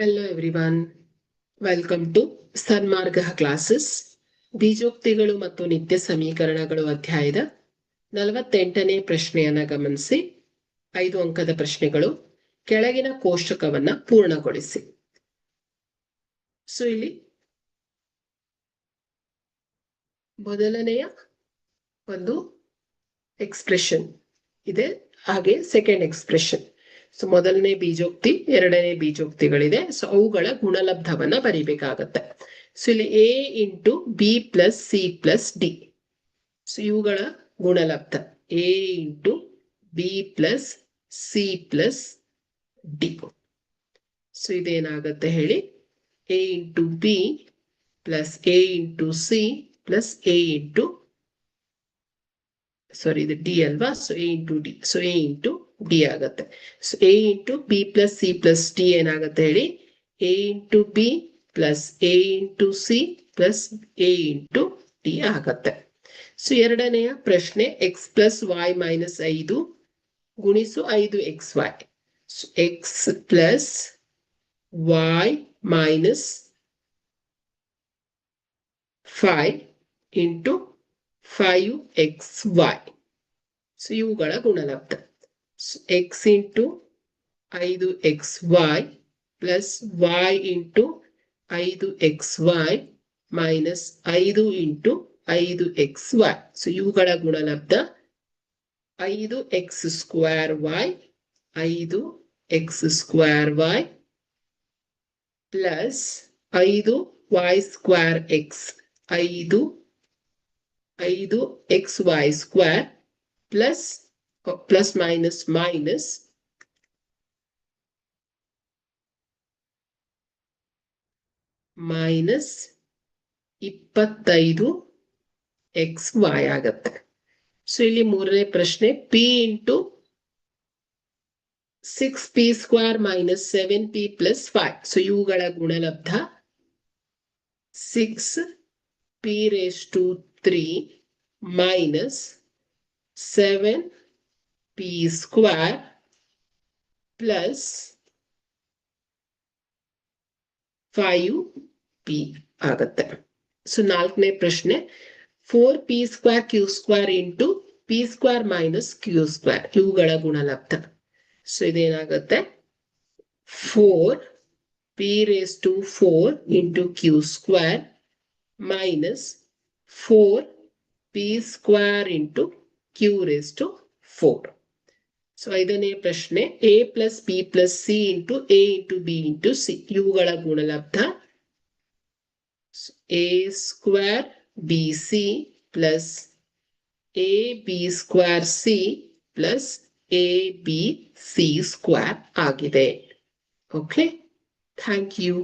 Hello everyone. Welcome to Sanmarga classes. ಬೀಜೋಕ್ತಿಗಳು ಮತ್ತು ನಿತ್ಯ ಸಮೀಕರಣಗಳು ಅಧ್ಯಾಯದ 48ನೇ ಪ್ರಶ್ನೆಯನ್ನ ಗಮನಿಸಿ. 5 ಅಂಕದ ಪ್ರಶ್ನೆಗಳು. ಕೆಳಗಿನ ಕೋಷ್ಟಕವನ್ನ ಪೂರ್ಣಗೊಳಿಸಿ. ಸೊ ಇಲ್ಲಿ ಮೊದಲನೆಯ ಒಂದು ಎಕ್ಸ್ಪ್ರೆಷನ್ ಇದೆ, ಹಾಗೆ ಸೆಕೆಂಡ್ ಎಕ್ಸ್ಪ್ರೆಷನ್. ಸೊ ಮೊದಲನೇ ಬೀಜೋಕ್ತಿ, ಎರಡನೇ ಬೀಜೋಕ್ತಿಗಳಿದೆ. ಸೊ ಅವುಗಳ ಗುಣಲಬ್ಧವನ್ನ ಬರಿಬೇಕಾಗತ್ತೆ. ಸೊ ಇಲ್ಲಿ A into B plus C plus D. So ಇವುಗಳ ಗುಣಲಬ್ಧ A into B plus C plus D. So ಇದೇನಾಗತ್ತೆ ಹೇಳಿ, A into B plus A into C plus A into ಇದು ಡಿ ಅಲ್ವಾ. So A into D. So A into D ಆಗತ್ತೆ. So A into B plus C plus D ಏನಾಗತ್ತೆ ಹೇಳಿ, A into B plus A into C plus A into D ಆಗತ್ತೆ. So ಎರಡನೆಯ ಪ್ರಶ್ನೆ, X plus Y minus 5 ಗುಣಿಸು 5 X Y. X plus Y minus 5 into 5xy. So ಇವುಗಳ ಗುಣಲಬ್ಧ X into 5xy plus Y into 5xy minus 5 into 5xy. So ಇವುಗಳ ಗುಣಲಬ್ಧ 5x square Y 5x square Y plus 5y square X 5xy square plus minus minus 25xy ಆಗತ್ತೆ. So ಇಲ್ಲಿ ಮೂರನೇ ಪ್ರಶ್ನೆ, P into 6p square minus 7p plus 5. So ಇವುಗಳ ಗುಣಲಬ್ಧ 6p raised to 3 minus 7p square plus 5p ಆಗತ್ತೆ. So ನಾಲ್ಕನೇ ಪ್ರಶ್ನೆ, 4p square Q square into p square minus Q square. ಇವುಗಳ ಗುಣಲಬ್ಧ. ಸೊ ಇದೇನಾಗತ್ತೆ, 4p raised to 4 into q square minus 4p square into q raised to 4. So ಐದನೇ ಪ್ರಶ್ನೆ, a plus b plus c into a into b into c. ಇವುಗಳ ಗುಣಲಬ್ಧ a square B C plus A B square C plus A B C square ಆಗಿದೆ. Okay, thank you.